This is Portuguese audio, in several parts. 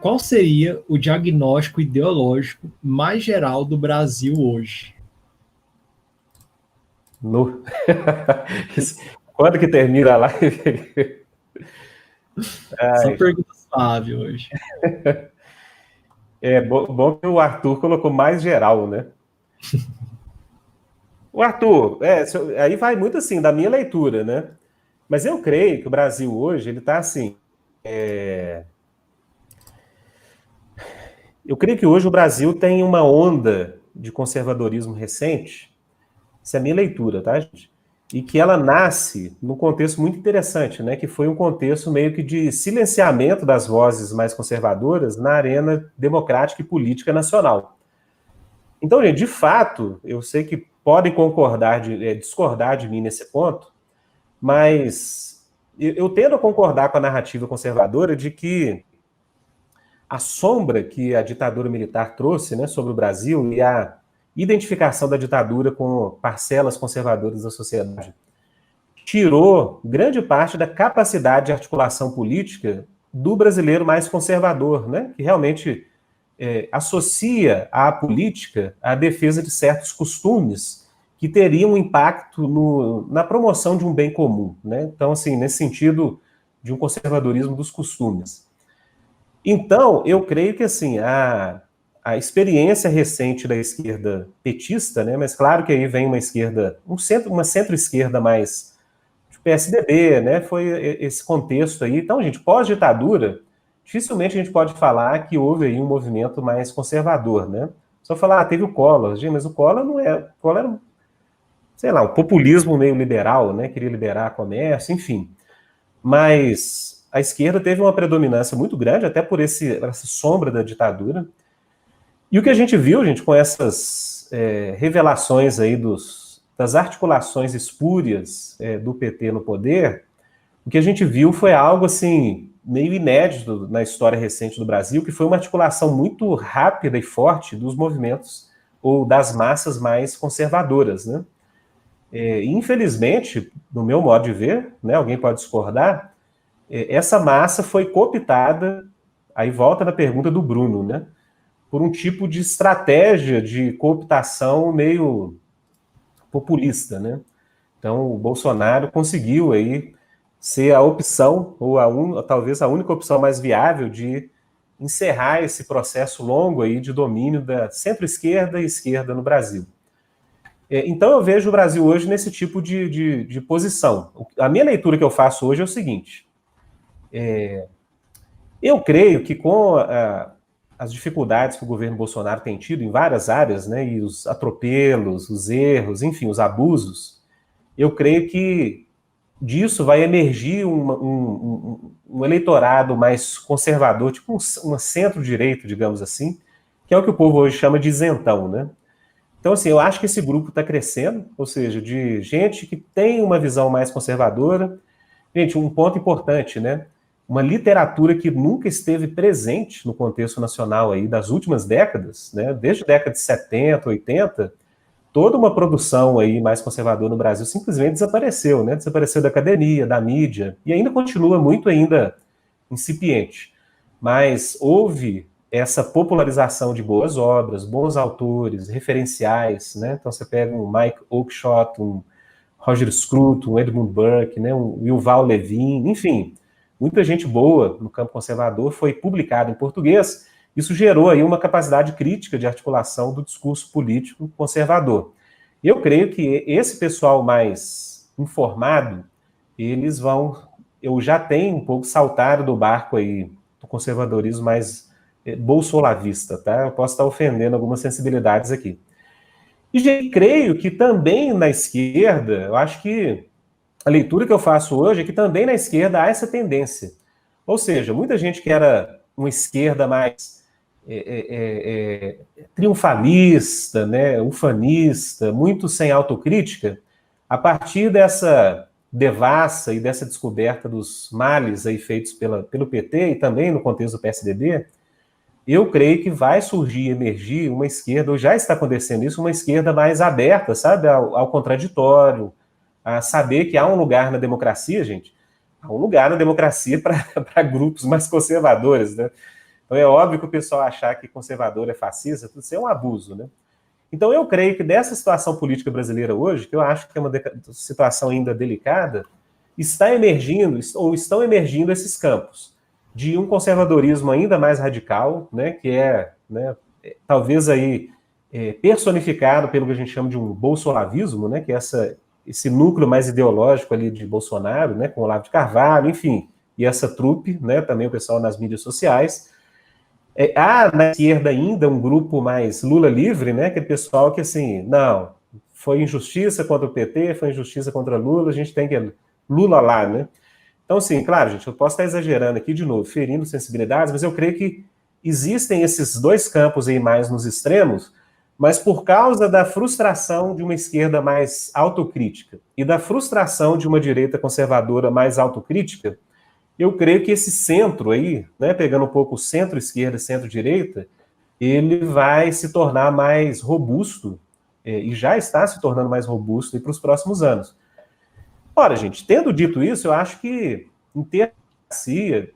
Qual seria o diagnóstico ideológico mais geral do Brasil hoje? No... Quando que termina a live? Só Ai, pergunta suave hoje. bom que o Arthur colocou mais geral, né? O Arthur, aí vai muito assim, da minha leitura, né? Mas eu creio que o Brasil hoje, ele está assim. Eu creio que hoje o Brasil tem uma onda de conservadorismo recente, essa é a minha leitura, tá, gente? E que ela nasce num contexto muito interessante, né? Que foi um contexto meio que de silenciamento das vozes mais conservadoras na arena democrática e política nacional. Então, gente, de fato, eu sei que podem discordar de mim nesse ponto, mas eu tendo a concordar com a narrativa conservadora de que a sombra que a ditadura militar trouxe, né, sobre o Brasil e a identificação da ditadura com parcelas conservadoras da sociedade tirou grande parte da capacidade de articulação política do brasileiro mais conservador, né, que realmente associa a política à defesa de certos costumes que teriam um impacto na promoção de um bem comum, né? Então, assim, nesse sentido de um conservadorismo dos costumes. Então, eu creio que assim a experiência recente da esquerda petista, né? Mas claro que aí vem uma esquerda, uma centro-esquerda mais de PSDB, né? Foi esse contexto aí. Então, gente, pós-ditadura, dificilmente a gente pode falar que houve aí um movimento mais conservador, né? Só falar, teve o Collor, gente, mas o Collor não é, o Collor era, sei lá, um populismo meio liberal, né? Queria liberar comércio, enfim. Mas a esquerda teve uma predominância muito grande, até por essa sombra da ditadura. E o que a gente viu, gente, com essas revelações aí das articulações espúrias do PT no poder, o que a gente viu foi algo assim meio inédito na história recente do Brasil, que foi uma articulação muito rápida e forte dos movimentos ou das massas mais conservadoras, né? Infelizmente, no meu modo de ver, né, alguém pode discordar, essa massa foi cooptada, aí volta na pergunta do Bruno, né, por um tipo de estratégia de cooptação meio populista, né? Então, o Bolsonaro conseguiu aí ser a opção, ou talvez a única opção mais viável de encerrar esse processo longo aí de domínio da centro-esquerda e esquerda no Brasil. Então, eu vejo o Brasil hoje nesse tipo de posição. A minha leitura que eu faço hoje é o seguinte: eu creio que com as dificuldades que o governo Bolsonaro tem tido em várias áreas, né, e os atropelos, os erros, enfim, os abusos, eu creio que disso vai emergir um eleitorado mais conservador, tipo um centro-direito, digamos assim, que é o que o povo hoje chama de isentão, né? Então, assim, eu acho que esse grupo está crescendo, ou seja, de gente que tem uma visão mais conservadora. Gente, um ponto importante, né? Uma literatura que nunca esteve presente no contexto nacional aí das últimas décadas, né? Desde a década de 70, 80, toda uma produção aí mais conservadora no Brasil simplesmente desapareceu, né? Desapareceu da academia, da mídia, e ainda continua muito ainda incipiente. Mas houve essa popularização de boas obras, bons autores, referenciais, né? Então você pega um Mike Oakeshott, um Roger Scruton, um Edmund Burke, né? Um Yuval Levin, enfim, muita gente boa no campo conservador foi publicada em português. Isso gerou aí uma capacidade crítica de articulação do discurso político conservador. Eu creio que esse pessoal mais informado, eles vão, eu já tenho um pouco saltado do barco aí do conservadorismo mais bolsolavista, tá? Eu posso estar ofendendo algumas sensibilidades aqui. E já creio que também na esquerda, eu acho que a leitura que eu faço hoje é que também na esquerda há essa tendência. Ou seja, muita gente que era uma esquerda mais triunfalista, né, ufanista, muito sem autocrítica, a partir dessa devassa e dessa descoberta dos males aí feitos pelo PT e também no contexto do PSDB, eu creio que vai surgir, emergir uma esquerda, ou já está acontecendo isso, uma esquerda mais aberta, sabe, ao contraditório, a saber que há um lugar na democracia, gente, há um lugar na democracia para grupos mais conservadores, né? Então é óbvio que o pessoal achar que conservador é fascista, tudo isso é um abuso, né? Então eu creio que dessa situação política brasileira hoje, que eu acho que é uma situação ainda delicada, está emergindo, ou estão emergindo esses campos de um conservadorismo ainda mais radical, né, que é, né, talvez aí personificado pelo que a gente chama de um bolsolavismo, né, que é esse núcleo mais ideológico ali de Bolsonaro, né, com o Olavo de Carvalho, enfim, e essa trupe, né, também o pessoal nas mídias sociais. Há na esquerda ainda um grupo mais Lula livre, né, aquele pessoal que assim, não, foi injustiça contra o PT, foi injustiça contra Lula, a gente tem que Lula lá, né? Então, assim, claro, gente, eu posso estar exagerando aqui de novo, ferindo sensibilidades, mas eu creio que existem esses dois campos aí mais nos extremos, mas por causa da frustração de uma esquerda mais autocrítica e da frustração de uma direita conservadora mais autocrítica, eu creio que esse centro aí, né, pegando um pouco o centro-esquerda e centro-direita, ele vai se tornar mais robusto, e já está se tornando mais robusto para os próximos anos. Ora, gente, tendo dito isso, eu acho que, em termos de democracia,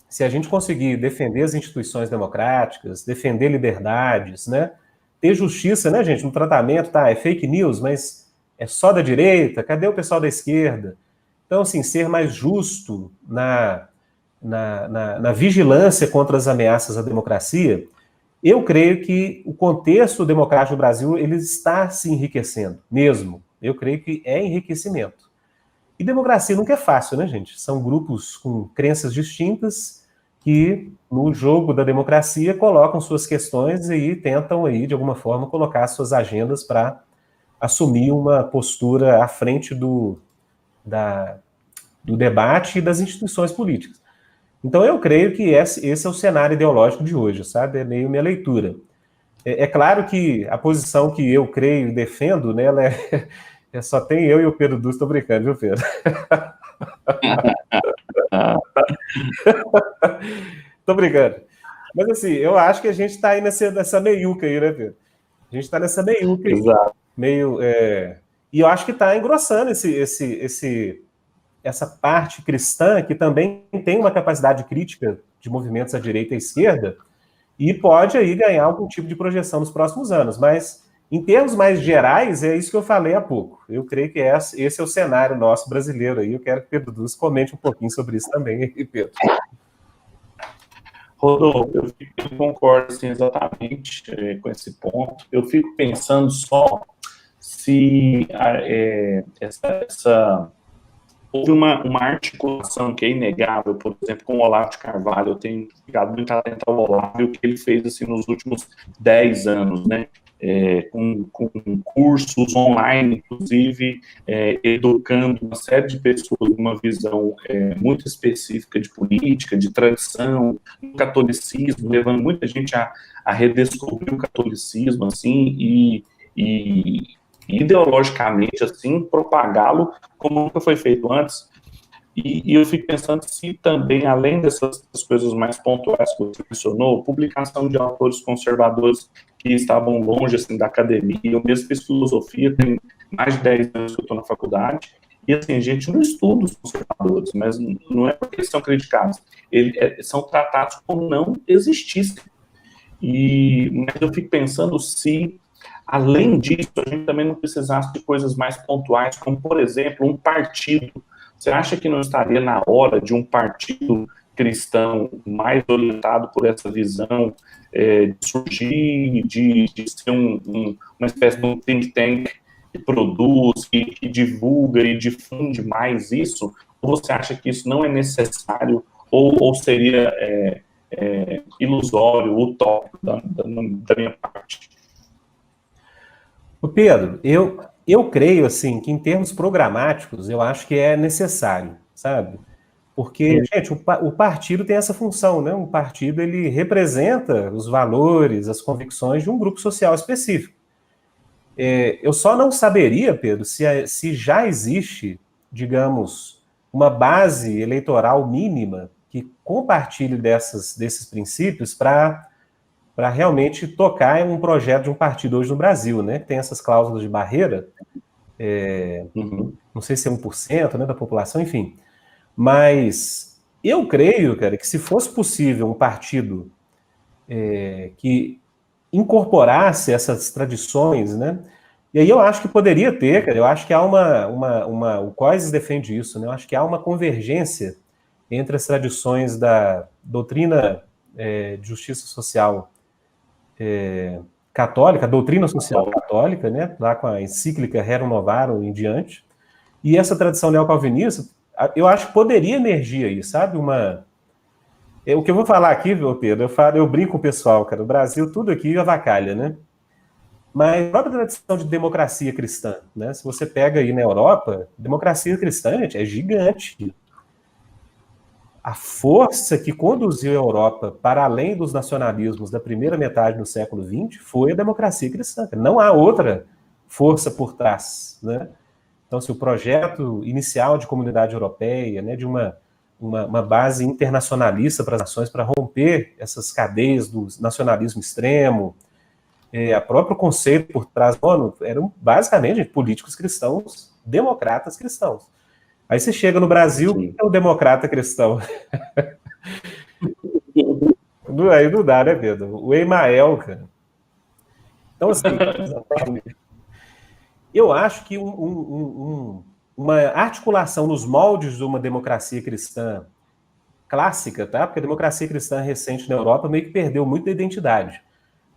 se a gente conseguir defender as instituições democráticas, defender liberdades, né, ter justiça, né, gente, no tratamento, tá, é fake news, mas é só da direita, cadê o pessoal da esquerda? Então, assim, ser mais justo na vigilância contra as ameaças à democracia, eu creio que o contexto democrático do Brasil, ele está se enriquecendo, mesmo. Eu creio que é enriquecimento. E democracia nunca é fácil, né, gente? São grupos com crenças distintas que, no jogo da democracia, colocam suas questões e tentam, aí, de alguma forma, colocar suas agendas para assumir uma postura à frente do debate e das instituições políticas. Então, eu creio que esse é o cenário ideológico de hoje, sabe? É meio minha leitura. É claro que a posição que eu creio e defendo, né, ela só tem eu e o Pedro Duz, tô brincando, viu, Pedro? Tô brincando. Mas, assim, eu acho que a gente tá aí nessa meiuca aí, né, Pedro? A gente tá nessa meiuca aí. Exato. Meio... E eu acho que tá engrossando essa parte cristã que também tem uma capacidade crítica de movimentos à direita e à esquerda e pode aí ganhar algum tipo de projeção nos próximos anos. Mas, em termos mais gerais, é isso que eu falei há pouco. Eu creio que esse é o cenário nosso brasileiro aí. Eu quero que o Pedro Duz comente um pouquinho sobre isso também, Pedro. Rodolfo, eu concordo assim, exatamente com esse ponto. Eu fico pensando só se houve uma articulação que é inegável, por exemplo, com o Olavo de Carvalho. Eu tenho ficado muito atento ao Olavo e o que ele fez assim, nos últimos 10 anos, né? Com cursos online, inclusive, educando uma série de pessoas numa visão muito específica de política, de tradição, do catolicismo, levando muita gente a redescobrir o catolicismo, assim, e ideologicamente, assim, propagá-lo como nunca foi feito antes. E eu fico pensando se também, além dessas coisas mais pontuais que você mencionou, publicação de autores conservadores que estavam longe, assim, da academia, eu mesmo fiz filosofia, tem mais de 10 anos que eu estou na faculdade, e, assim, a gente não estuda os conservadores, mas não é porque eles são criticados, eles são tratados como não existissem. Mas eu fico pensando se, além disso, a gente também não precisasse de coisas mais pontuais, como, por exemplo, um partido. Você acha que não estaria na hora de um partido cristão mais orientado por essa visão de surgir, de ser uma espécie de um think tank que produz, que divulga e difunde mais isso? Ou você acha que isso não é necessário ou seria ilusório, utópico da minha parte? Pedro, eu creio, assim, que em termos programáticos, eu acho que é necessário, sabe? Porque, gente, o partido tem essa função, né? Um partido, ele representa os valores, as convicções de um grupo social específico. Eu só não saberia, Pedro, se já existe, digamos, uma base eleitoral mínima que compartilhe desses princípios para realmente tocar em um projeto de um partido hoje no Brasil, né? Tem essas cláusulas de barreira, não sei se é 1%, né, da população, enfim. Mas Eu creio, cara, que se fosse possível um partido que incorporasse essas tradições, né? E aí eu acho que poderia ter, cara, eu acho que há o Coises defende isso, né? Eu acho que há uma convergência entre as tradições da doutrina de justiça social católica, a doutrina social católica, né? Lá com a encíclica Rerum Novarum em diante, e essa tradição neocalvinista, eu acho que poderia emergir aí, sabe? O que eu vou falar aqui, viu, Pedro? Eu brinco com o pessoal, cara. O Brasil, tudo aqui avacalha, né? Mas a própria tradição de democracia cristã, né? Se você pega aí na Europa, democracia cristã, gente, é gigante. A força que conduziu a Europa para além dos nacionalismos da primeira metade do século XX foi a democracia cristã. Não há outra força por trás, né? Então, se o projeto inicial de comunidade europeia, né, de uma base internacionalista para as nações, para romper essas cadeias do nacionalismo extremo, a próprio conceito por trás da ONU eram basicamente políticos cristãos, democratas cristãos. Aí você chega no Brasil, o que é o democrata cristão? Aí não dá, né, Pedro? O Emael, cara. Então, assim, eu acho que uma articulação nos moldes de uma democracia cristã clássica, tá? Porque a democracia cristã recente na Europa meio que perdeu muito da identidade.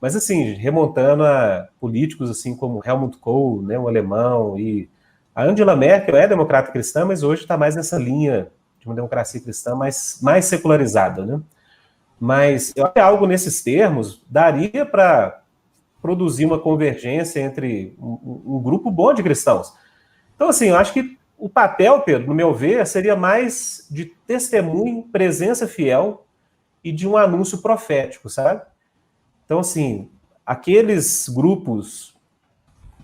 Mas, assim, remontando a políticos assim como Helmut Kohl, né, um alemão, e a Angela Merkel é democrata cristã, mas hoje está mais nessa linha de uma democracia cristã mais secularizada, né? Mas eu acho que algo nesses termos daria para produzir uma convergência entre um grupo bom de cristãos. Então, assim, eu acho que o papel, Pedro, no meu ver, seria mais de testemunho, presença fiel e de um anúncio profético, sabe? Então, assim, aqueles grupos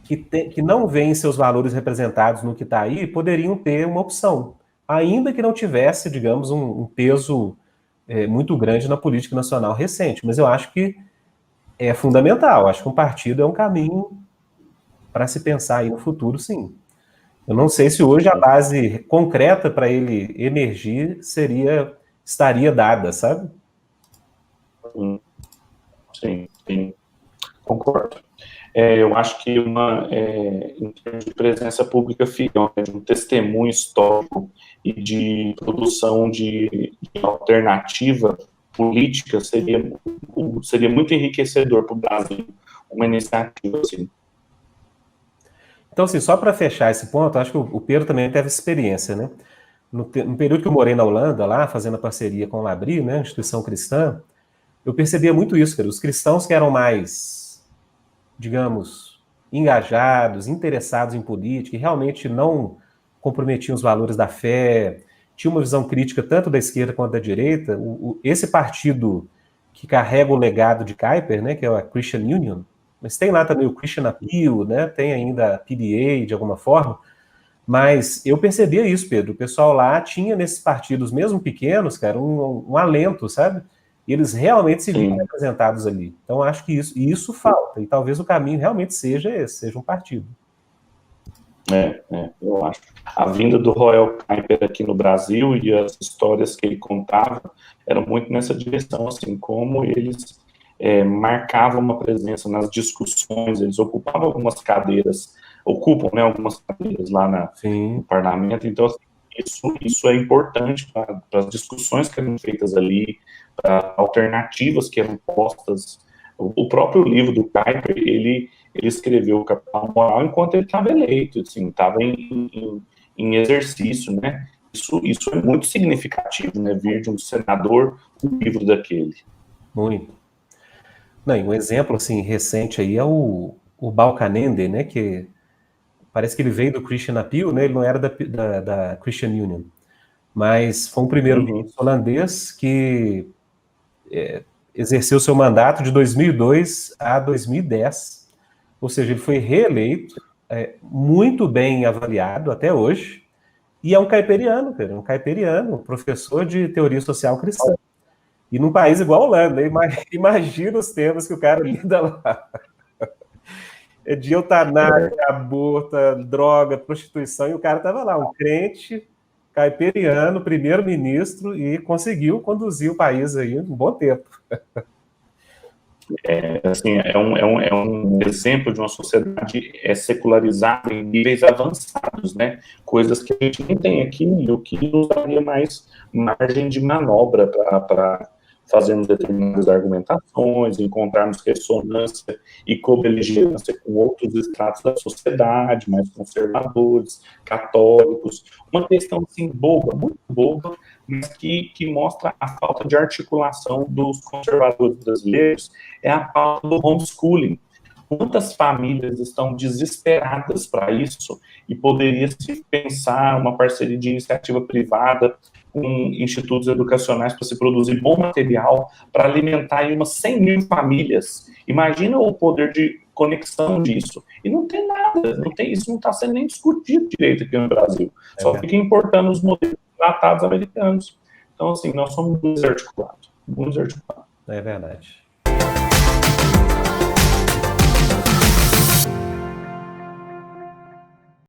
que não veem seus valores representados no que está aí poderiam ter uma opção, ainda que não tivesse, digamos, um peso muito grande na política nacional recente. Mas eu acho que é fundamental. Acho que um partido é um caminho para se pensar aí no futuro, sim. Eu não sei se hoje a base concreta para ele emergir estaria dada, sabe? Sim, sim, concordo. Eu acho que em termos de presença pública fiel, né, de um testemunho histórico e de produção de alternativa política seria muito enriquecedor para o Brasil, uma iniciativa assim. Então, assim, só para fechar esse ponto, acho que o Pedro também teve experiência, né? No período que eu morei na Holanda, lá, fazendo a parceria com o Labri, né, instituição cristã, eu percebia muito isso, cara. Os cristãos que eram mais, digamos, engajados, interessados em política, e realmente não comprometiam os valores da fé, tinha uma visão crítica tanto da esquerda quanto da direita. Esse partido que carrega o legado de Kuyper, né, que é a Christian Union, mas tem lá também o Christian Appeal, né, tem ainda a PDA de alguma forma, mas eu percebia isso, Pedro, o pessoal lá tinha nesses partidos, mesmo pequenos, cara, um alento, sabe? E eles realmente se viam representados ali. Então, acho que isso falta, e talvez o caminho realmente seja esse, seja um partido. Eu acho. A vinda do Royal Kuyper aqui no Brasil e as histórias que ele contava eram muito nessa direção, assim, como eles marcavam uma presença nas discussões, eles ocupavam algumas cadeiras, ocupam, né, algumas cadeiras lá no parlamento, então assim, isso é importante para as discussões que eram feitas ali, para alternativas que eram postas. O próprio livro do Kuyper, ele escreveu o Capital Moral enquanto ele estava eleito, assim, estava em exercício, né? Isso é muito significativo, né? Vir de um senador um livro daquele. Muito. Não, e um exemplo assim recente aí é o Balkenende, né? Que parece que ele veio do Christian Appeal, né? Ele não era da Christian Union, mas foi um primeiro-ministro holandês que exerceu seu mandato de 2002 a 2010, ou seja, ele foi reeleito, muito bem avaliado até hoje, e é um caiperiano, cara, professor de teoria social cristã. E num país igual a Holanda, imagina os temas que o cara lida lá. É de eutanásia, aborto, droga, prostituição, e o cara tava lá, um crente caipiriano, primeiro-ministro, e conseguiu conduzir o país aí um bom tempo. Assim, é um exemplo de uma sociedade secularizada em níveis avançados, né? Coisas que a gente nem tem aqui, e o que nos daria mais margem de manobra para fazermos determinadas argumentações, encontrarmos ressonância e cobeligerância com outros estratos da sociedade, mais conservadores, católicos. Uma questão, assim, boba, muito boba, mas que mostra a falta de articulação dos conservadores brasileiros, é a pauta do homeschooling. Quantas famílias estão desesperadas para isso e poderia se pensar uma parceria de iniciativa privada com institutos educacionais para se produzir bom material para alimentar aí umas 100 mil famílias. Imagina o poder de conexão disso. E não tem nada, isso não está sendo nem discutido direito aqui no Brasil. Só fica importando os modelos tratados americanos. Então, assim, nós somos muito desarticulados. Muito desarticulados. É verdade.